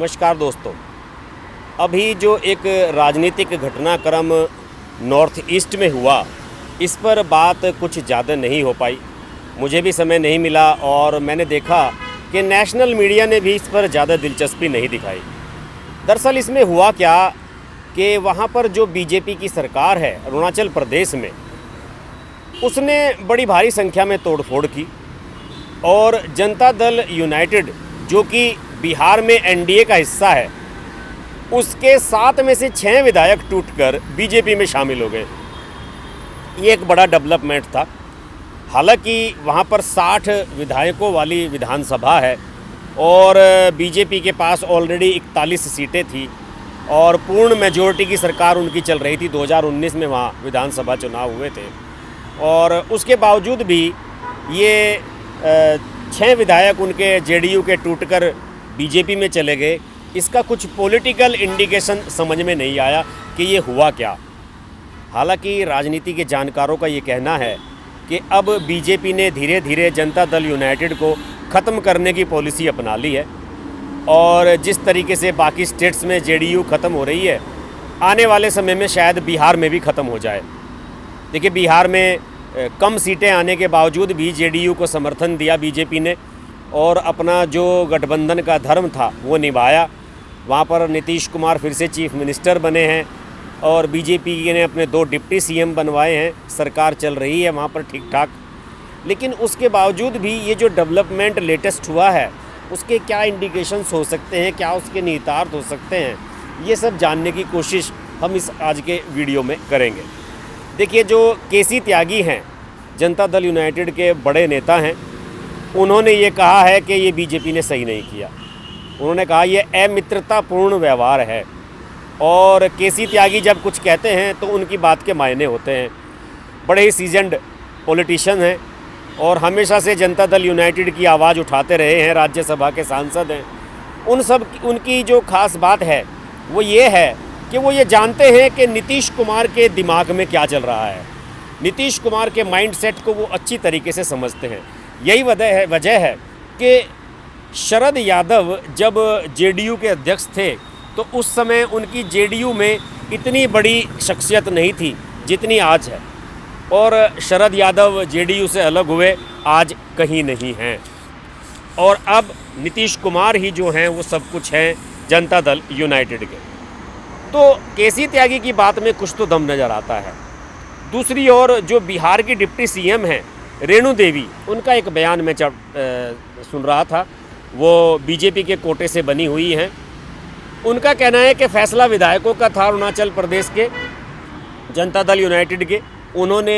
नमस्कार दोस्तों। अभी जो एक राजनीतिक घटनाक्रम नॉर्थ ईस्ट में हुआ, इस पर बात कुछ ज़्यादा नहीं हो पाई। मुझे भी समय नहीं मिला और मैंने देखा कि नेशनल मीडिया ने भी इस पर ज़्यादा दिलचस्पी नहीं दिखाई। दरअसल इसमें हुआ क्या कि वहाँ पर जो बीजेपी की सरकार है अरुणाचल प्रदेश में, उसने बड़ी भारी संख्या में तोड़फोड़ की और जनता दल यूनाइटेड जो कि बिहार में एनडीए का हिस्सा है, उसके 7 में से 6 विधायक टूटकर बीजेपी में शामिल हो गए। ये एक बड़ा डेवलपमेंट था। हालांकि वहाँ पर 60 विधायकों वाली विधानसभा है और बीजेपी के पास ऑलरेडी 41 सीटें थी और पूर्ण मेजॉरिटी की सरकार उनकी चल रही थी। 2019 में वहाँ विधानसभा चुनाव हुए थे और उसके बावजूद भी ये 6 विधायक उनके जेडीयू के टूटकर बीजेपी में चले गए। इसका कुछ पॉलिटिकल इंडिकेशन समझ में नहीं आया कि ये हुआ क्या। हालांकि राजनीति के जानकारों का ये कहना है कि अब बीजेपी ने धीरे धीरे जनता दल यूनाइटेड को ख़त्म करने की पॉलिसी अपना ली है और जिस तरीके से बाकी स्टेट्स में जेडीयू ख़त्म हो रही है, आने वाले समय में शायद बिहार में भी ख़त्म हो जाए। देखिए, बिहार में कम सीटें आने के बावजूद भी जेडीयू को समर्थन दिया बीजेपी ने और अपना जो गठबंधन का धर्म था वो निभाया। वहाँ पर नीतीश कुमार फिर से चीफ मिनिस्टर बने हैं और बीजेपी ने अपने 2 डिप्टी सीएम बनवाए हैं। सरकार चल रही है वहाँ पर ठीक ठाक। लेकिन उसके बावजूद भी ये जो डेवलपमेंट लेटेस्ट हुआ है, उसके क्या इंडिकेशंस हो सकते हैं, क्या उसके निहितार्थ हो सकते हैं, ये सब जानने की कोशिश हम इस आज के वीडियो में करेंगे। देखिए, जो केसी त्यागी हैं, जनता दल यूनाइटेड के बड़े नेता हैं, उन्होंने ये कहा है कि ये बीजेपी ने सही नहीं किया। उन्होंने कहा ये अमित्रतापूर्ण व्यवहार है और केसी त्यागी जब कुछ कहते हैं तो उनकी बात के मायने होते हैं। बड़े ही सीजन्ड पॉलिटिशियन हैं और हमेशा से जनता दल यूनाइटेड की आवाज़ उठाते रहे हैं, राज्यसभा के सांसद हैं। उनकी जो खास बात है वो ये है कि वो ये जानते हैं कि नीतीश कुमार के दिमाग में क्या चल रहा है। नीतीश कुमार के माइंडसेट को वो अच्छी तरीके से समझते हैं। यही वजह है कि शरद यादव जब जेडीयू के अध्यक्ष थे तो उस समय उनकी जेडीयू में इतनी बड़ी शख्सियत नहीं थी जितनी आज है और शरद यादव जेडीयू से अलग हुए आज कहीं नहीं हैं और अब नीतीश कुमार ही जो हैं वो सब कुछ हैं जनता दल यूनाइटेड के। तो केसी त्यागी की बात में कुछ तो दम नज़र आता है। दूसरी ओर जो बिहार की डिप्टी सीएम हैं रेणु देवी, उनका एक बयान मैं सुन रहा था, वो बीजेपी के कोटे से बनी हुई हैं। उनका कहना है कि फैसला विधायकों का था अरुणाचल प्रदेश के जनता दल यूनाइटेड के। उन्होंने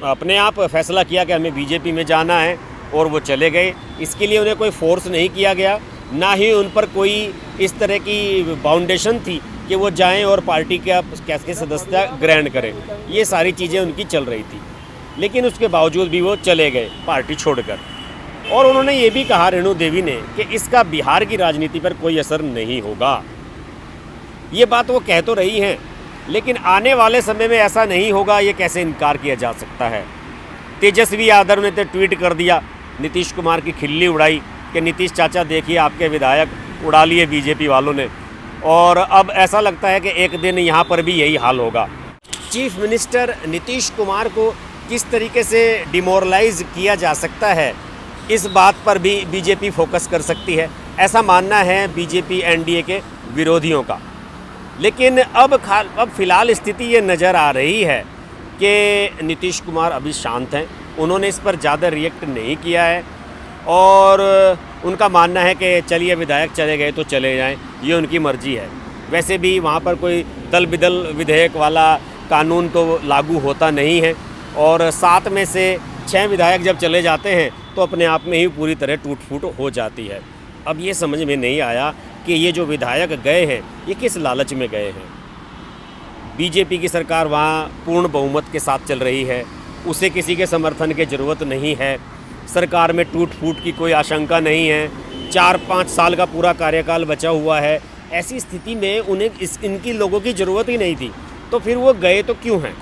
अपने आप फैसला किया कि हमें बीजेपी में जाना है और वो चले गए। इसके लिए उन्हें कोई फोर्स नहीं किया गया, ना ही उन पर कोई इस तरह की बाउंडेशन थी कि वो जाएं और पार्टी के कैसे सदस्यता ग्रहण करें। ये सारी चीज़ें उनकी चल रही थी, लेकिन उसके बावजूद भी वो चले गए पार्टी छोड़कर। और उन्होंने ये भी कहा, रेणु देवी ने, कि इसका बिहार की राजनीति पर कोई असर नहीं होगा। ये बात वो कह तो रही हैं, लेकिन आने वाले समय में ऐसा नहीं होगा, ये कैसे इनकार किया जा सकता है। तेजस्वी यादव ने तो ट्वीट कर दिया, नीतीश कुमार की खिल्ली उड़ाई कि नीतीश चाचा देखिए आपके विधायक उड़ा लिए बीजेपी वालों ने। और अब ऐसा लगता है कि एक दिन यहाँ पर भी यही हाल होगा। चीफ मिनिस्टर नीतीश कुमार को किस तरीके से डिमोरलाइज किया जा सकता है, इस बात पर भी बीजेपी फोकस कर सकती है, ऐसा मानना है बीजेपी एनडीए के विरोधियों का। लेकिन अब फ़िलहाल स्थिति ये नज़र आ रही है कि नीतीश कुमार अभी शांत हैं। उन्होंने इस पर ज़्यादा रिएक्ट नहीं किया है और उनका मानना है कि चलिए विधायक चले गए तो चले जाएं, ये उनकी मर्जी है। वैसे भी वहाँ पर कोई दल बदल विधेयक वाला कानून तो लागू होता नहीं है और 7 में से 6 विधायक जब चले जाते हैं तो अपने आप में ही पूरी तरह टूट फूट हो जाती है। अब ये समझ में नहीं आया कि ये जो विधायक गए हैं ये किस लालच में गए हैं। बीजेपी की सरकार वहाँ पूर्ण बहुमत के साथ चल रही है, उसे किसी के समर्थन की ज़रूरत नहीं है। सरकार में टूट फूट की कोई आशंका नहीं है। 4-5 साल का पूरा कार्यकाल बचा हुआ है। ऐसी स्थिति में उन्हें इनकी लोगों की ज़रूरत ही नहीं थी, तो फिर वो गए तो क्यों हैं।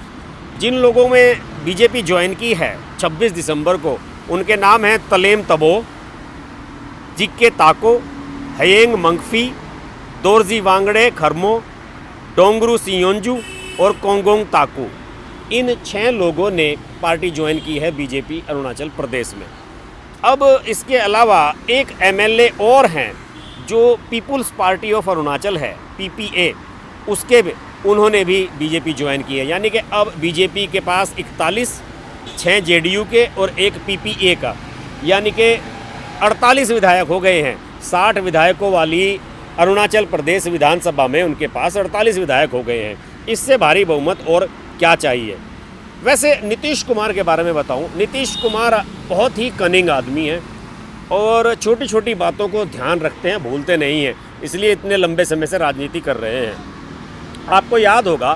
जिन लोगों में बीजेपी ज्वाइन की है 26 दिसंबर को, उनके नाम हैं तलेम तबो, जिक्के ताको, हयेंग मंगफी, दोरजी वांगड़े खरमो, डोंगरू सियोंजू और कोंगोंग ताकू, इन 6 लोगों ने पार्टी ज्वाइन की है बीजेपी अरुणाचल प्रदेश में। अब इसके अलावा एक एमएलए और हैं जो पीपुल्स पार्टी ऑफ अरुणाचल है, पीपीए, उसके भी उन्होंने भी बीजेपी ज्वाइन की है। यानी कि अब बीजेपी के पास 41, 6 जेडीयू के और एक पीपीए का, यानी कि 48 विधायक हो गए हैं। 60 विधायकों वाली अरुणाचल प्रदेश विधानसभा में उनके पास 48 विधायक हो गए हैं। इससे भारी बहुमत और क्या चाहिए। वैसे नीतीश कुमार के बारे में बताऊं, नीतीश कुमार बहुत ही कनिंग आदमी है और छोटी छोटी बातों को ध्यान रखते हैं, भूलते नहीं हैं, इसलिए इतने लंबे समय से राजनीति कर रहे हैं। आपको याद होगा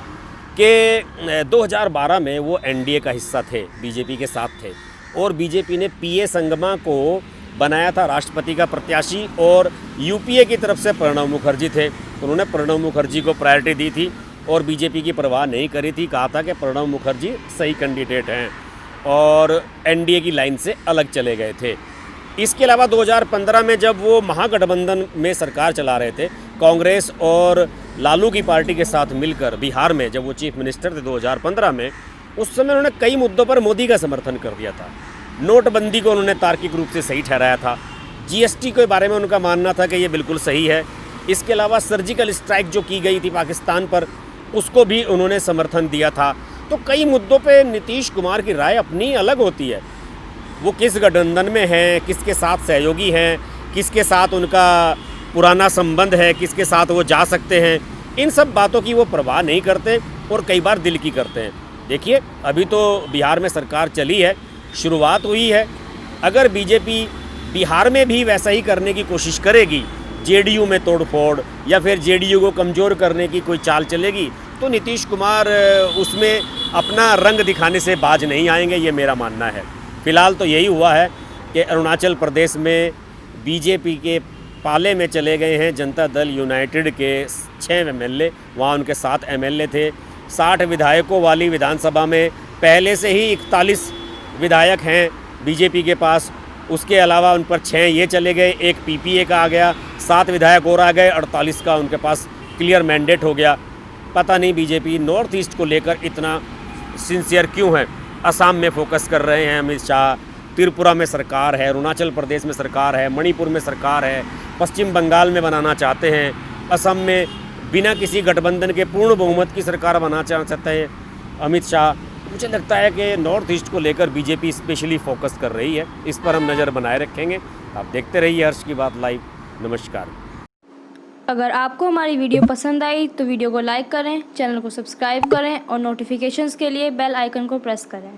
कि 2012 में वो एनडीए का हिस्सा थे, बीजेपी के साथ थे, और बीजेपी ने पीए संगमा को बनाया था राष्ट्रपति का प्रत्याशी, और यूपीए की तरफ से प्रणब मुखर्जी थे। उन्होंने प्रणब मुखर्जी को प्रायोरिटी दी थी और बीजेपी की परवाह नहीं करी थी। कहा था कि प्रणब मुखर्जी सही कैंडिडेट हैं, और एनडीए की लाइन से अलग चले गए थे। इसके अलावा 2015 में जब वो महागठबंधन में सरकार चला रहे थे, कांग्रेस और लालू की पार्टी के साथ मिलकर बिहार में, जब वो चीफ मिनिस्टर थे 2015 में, उस समय उन्होंने कई मुद्दों पर मोदी का समर्थन कर दिया था। नोटबंदी को उन्होंने तार्किक रूप से सही ठहराया था। जीएसटी के बारे में उनका मानना था कि ये बिल्कुल सही है। इसके अलावा सर्जिकल स्ट्राइक जो की गई थी पाकिस्तान पर, उसको भी उन्होंने समर्थन दिया था। तो कई मुद्दों पे नीतीश कुमार की राय अपनी अलग होती है। वो किस गठबंधन में हैं, किसके साथ सहयोगी हैं, किसके साथ उनका पुराना संबंध है, किसके साथ वो जा सकते हैं, इन सब बातों की वो परवाह नहीं करते और कई बार दिल की करते हैं। देखिए, अभी तो बिहार में सरकार चली है, शुरुआत हुई है। अगर बीजेपी बिहार में भी वैसा ही करने की कोशिश करेगी, जेडीयू में तोड़फोड़ या फिर जेडीयू को कमज़ोर करने की कोई चाल चलेगी, तो नीतीश कुमार उसमें अपना रंग दिखाने से बाज नहीं आएंगे, ये मेरा मानना है। फ़िलहाल तो यही हुआ है कि अरुणाचल प्रदेश में बीजेपी के पाले में चले गए हैं जनता दल यूनाइटेड के 6 एमएलए, वहाँ उनके 7 एमएलए थे। 60 विधायकों वाली विधानसभा में पहले से ही 41 विधायक हैं बीजेपी के पास। उसके अलावा उन पर 6 ये चले गए, एक पीपीए का आ गया, 7 विधायक और आ गए, 48 का उनके पास क्लियर मैंडेट हो गया। पता नहीं बीजेपी नॉर्थ ईस्ट को लेकर इतना सिंसियर क्यों है। असम में फोकस कर रहे हैं अमित शाह, त्रिपुरा में सरकार है, अरुणाचल प्रदेश में सरकार है, मणिपुर में सरकार है, पश्चिम बंगाल में बनाना चाहते हैं, असम में बिना किसी गठबंधन के पूर्ण बहुमत की सरकार बनाना चाहते हैं अमित शाह। मुझे लगता है कि नॉर्थ ईस्ट को लेकर बीजेपी स्पेशली फोकस कर रही है। इस पर हम नज़र बनाए रखेंगे। आप देखते रहिए हर्ष की बात लाइव। नमस्कार। अगर आपको हमारी वीडियो पसंद आई तो वीडियो को लाइक करें, चैनल को सब्सक्राइब करें और नोटिफिकेशंस के लिए बेल आइकन को प्रेस करें।